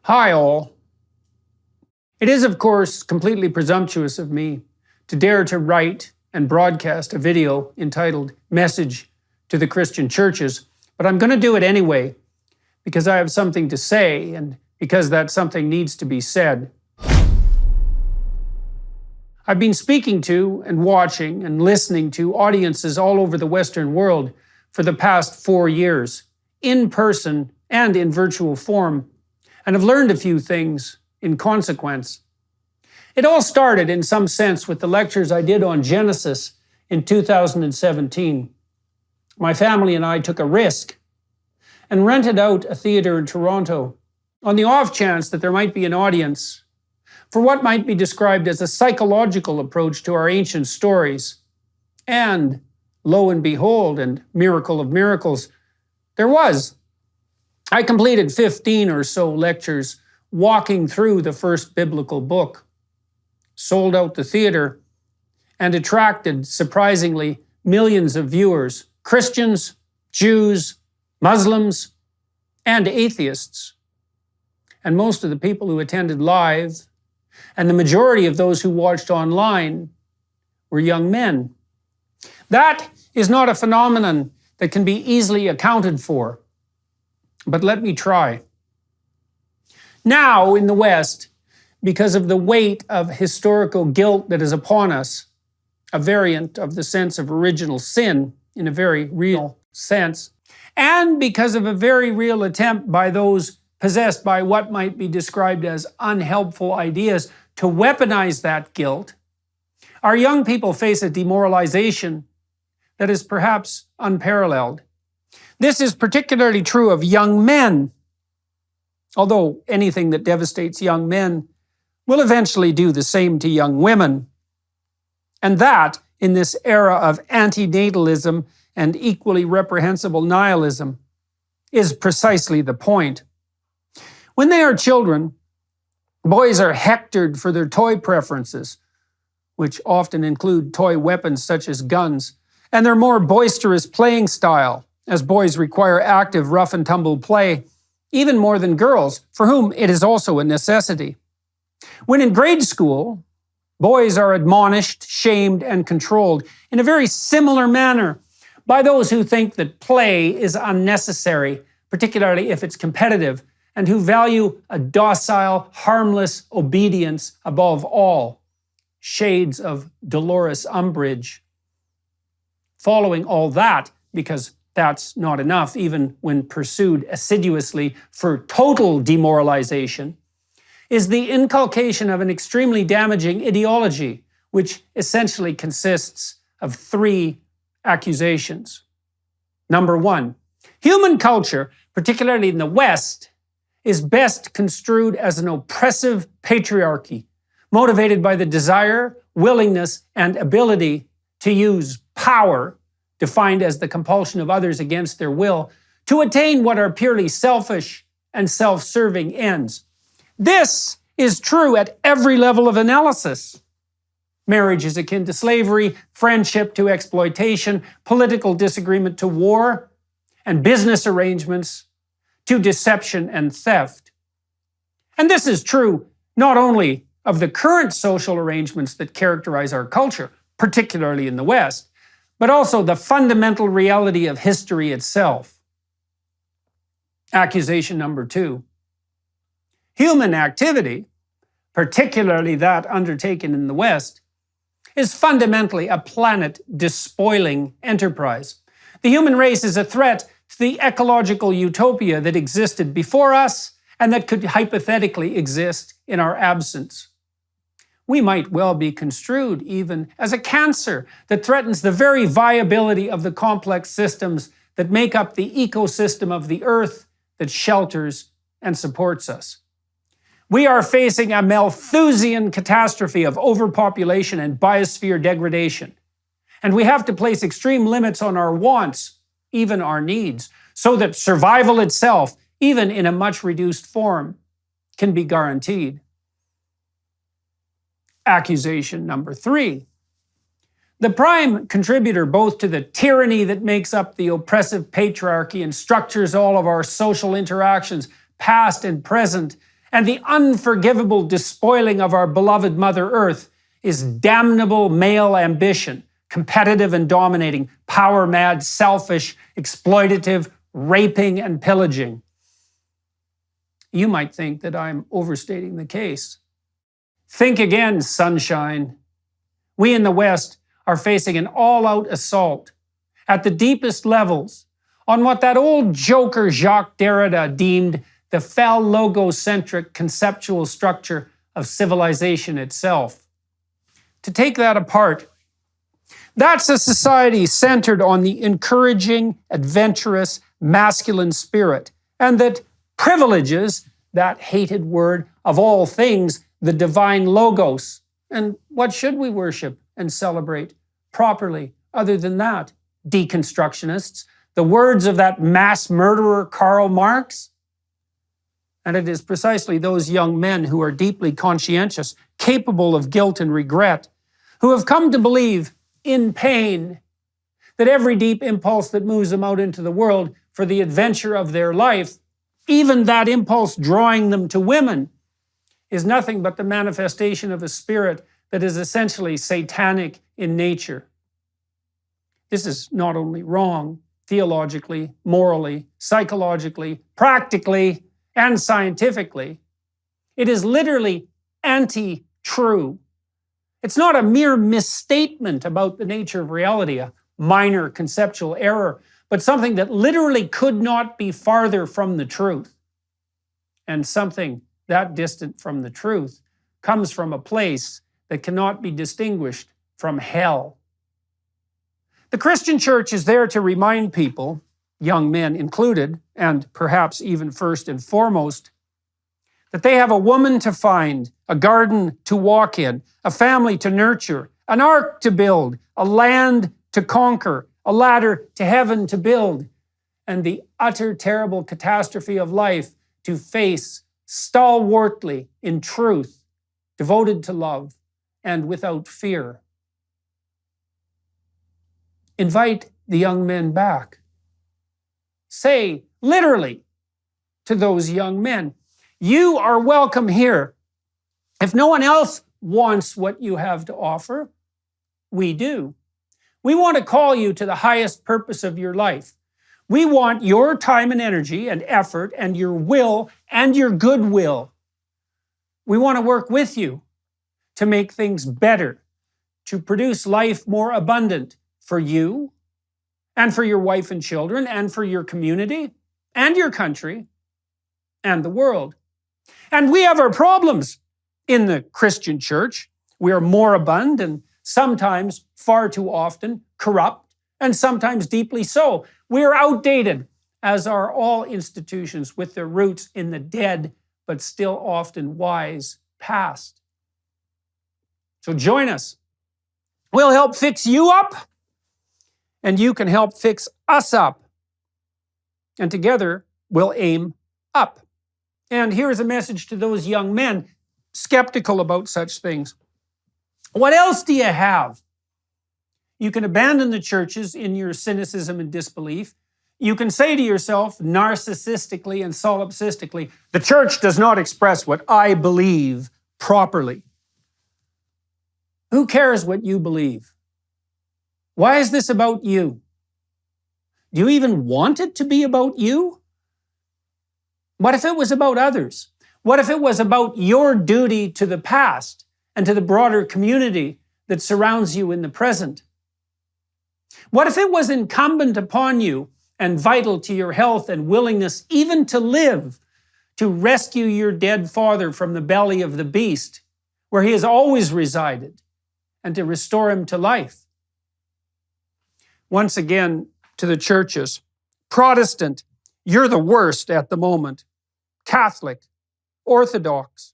Hi all. It is, of course, completely presumptuous of me to dare to write and broadcast a video entitled Message to the Christian Churches, but I'm going to do it anyway because I have something to say and because that something needs to be said. I've been speaking to and watching and listening to audiences all over the Western world for the past 4 years, in person and in virtual form, and have learned a few things in consequence. It all started in some sense with the lectures I did on Genesis in 2017. My family and I took a risk and rented out a theater in Toronto on the off chance that there might be an audience for what might be described as a psychological approach to our ancient stories. And lo and behold, and miracle of miracles, there was. I completed 15 or so lectures walking through the first biblical book, sold out the theater, and attracted, surprisingly, millions of viewers, Christians, Jews, Muslims, and atheists. And most of the people who attended live, and the majority of those who watched online, were young men. That is not a phenomenon that can be easily accounted for. But let me try. Now, in the West, because of the weight of historical guilt that is upon us, a variant of the sense of original sin in a very real sense, and because of a very real attempt by those possessed by what might be described as unhelpful ideas to weaponize that guilt, our young people face a demoralization that is perhaps unparalleled. This is particularly true of young men, although anything that devastates young men will eventually do the same to young women. And that, in this era of antinatalism and equally reprehensible nihilism, is precisely the point. When they are children, boys are hectored for their toy preferences, which often include toy weapons such as guns, and their more boisterous playing style, as boys require active rough and tumble play, even more than girls, for whom it is also a necessity. When in grade school, boys are admonished, shamed, and controlled in a very similar manner by those who think that play is unnecessary, particularly if it's competitive, and who value a docile, harmless obedience above all. Shades of Dolores Umbridge. Following all that, because that's not enough, even when pursued assiduously for total demoralization, is the inculcation of an extremely damaging ideology, which essentially consists of 3 accusations. Number 1, human culture, particularly in the West, is best construed as an oppressive patriarchy, motivated by the desire, willingness, and ability to use power, defined as the compulsion of others against their will, to attain what are purely selfish and self-serving ends. This is true at every level of analysis. Marriage is akin to slavery, friendship to exploitation, political disagreement to war, and business arrangements to deception and theft. And this is true not only of the current social arrangements that characterize our culture, particularly in the West, but also the fundamental reality of history itself. Accusation number 2. Human activity, particularly that undertaken in the West, is fundamentally a planet-despoiling enterprise. The human race is a threat to the ecological utopia that existed before us and that could hypothetically exist in our absence. We might well be construed even as a cancer that threatens the very viability of the complex systems that make up the ecosystem of the earth that shelters and supports us. We are facing a Malthusian catastrophe of overpopulation and biosphere degradation. And we have to place extreme limits on our wants, even our needs, so that survival itself, even in a much reduced form, can be guaranteed. Accusation number 3. The prime contributor both to the tyranny that makes up the oppressive patriarchy and structures all of our social interactions, past and present, And the unforgivable despoiling of our beloved Mother Earth is damnable male ambition, competitive and dominating, power-mad, selfish, exploitative, raping and pillaging. You might think that I'm overstating the case. Think again, sunshine. We in the West are facing an all-out assault at the deepest levels on what that old joker Jacques Derrida deemed the phallogocentric conceptual structure of civilization itself. To take that apart, that's a society centered on the encouraging, adventurous, masculine spirit, and that privileges that hated word of all things, the divine logos. And what should we worship and celebrate properly other than that? Deconstructionists, the words of that mass murderer Karl Marx? And it is precisely those young men who are deeply conscientious, capable of guilt and regret, who have come to believe in pain that every deep impulse that moves them out into the world for the adventure of their life, even that impulse drawing them to women, is nothing but the manifestation of a spirit that is essentially satanic in nature. This is not only wrong theologically, morally, psychologically, practically, and scientifically. It is literally anti-true. It's not a mere misstatement about the nature of reality, a minor conceptual error, but something that literally could not be farther from the truth. And something that distant from the truth comes from a place that cannot be distinguished from hell. The Christian church is there to remind people, young men included, and perhaps even first and foremost, that they have a woman to find, a garden to walk in, a family to nurture, an ark to build, a land to conquer, a ladder to heaven to build, and the utter terrible catastrophe of life to face stalwartly in truth, devoted to love, and without fear. Invite the young men back. Say, literally, to those young men, you are welcome here. If no one else wants what you have to offer, we do. We want to call you to the highest purpose of your life. We want your time and energy and effort and your will and your goodwill. We want to work with you to make things better, to produce life more abundant for you and for your wife and children and for your community and your country and the world. And we have our problems in the Christian church. We are moribund and sometimes, far too often, corrupt, and sometimes deeply so. We are outdated, as are all institutions with their roots in the dead, but still often wise past. So join us. We'll help fix you up, and you can help fix us up. And together, we'll aim up. And here's a message to those young men skeptical about such things. What else do you have? You can abandon the churches in your cynicism and disbelief. You can say to yourself, narcissistically and solipsistically, the church does not express what I believe properly. Who cares what you believe? Why is this about you? Do you even want it to be about you? What if it was about others? What if it was about your duty to the past and to the broader community that surrounds you in the present? What if it was incumbent upon you and vital to your health and willingness even to live, to rescue your dead father from the belly of the beast, where he has always resided, and to restore him to life? Once again, to the churches, Protestant, you're the worst at the moment. Catholic, Orthodox.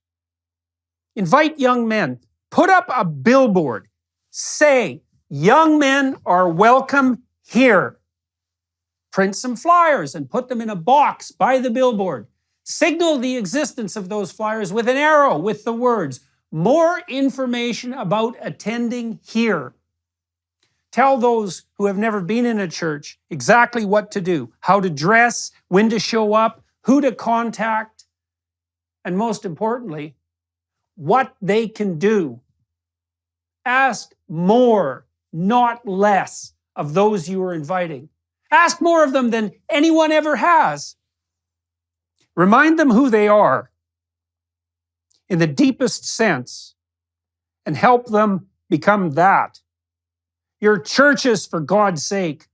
Invite young men. Put up a billboard. Say, young men are welcome here. Print some flyers and put them in a box by the billboard. Signal the existence of those flyers with an arrow with the words, more information about attending here. Tell those who have never been in a church exactly what to do, how to dress, when to show up, who to contact, and most importantly, what they can do. Ask more, not less, of those you are inviting. Ask more of them than anyone ever has. Remind them who they are in the deepest sense and help them become that. Your churches, for God's sake.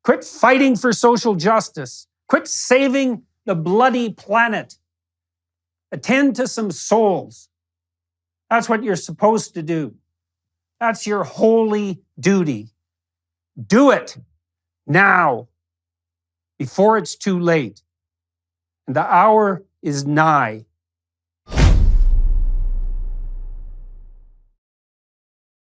Quit fighting for social justice. Quit saving the bloody planet. Attend to some souls. That's what you're supposed to do. That's your holy duty. Do it now, before it's too late. And the hour is nigh.